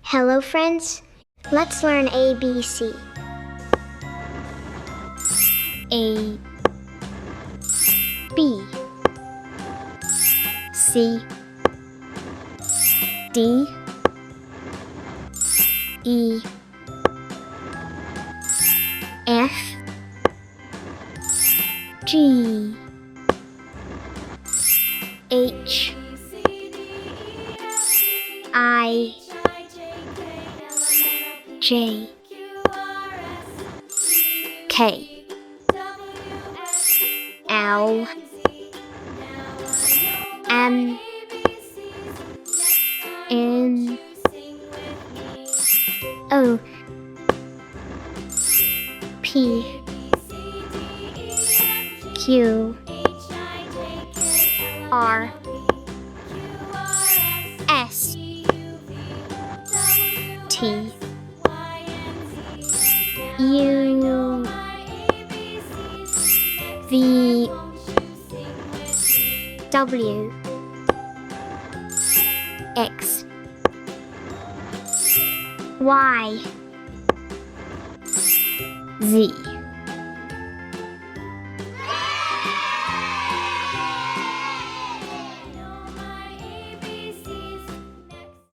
Hello friends, let's learn ABC. A, B, C, D, E, F, G, H, I, J, K, L, M, N, O, P, Q, R, S, T, U, V, W, X, Y, Z.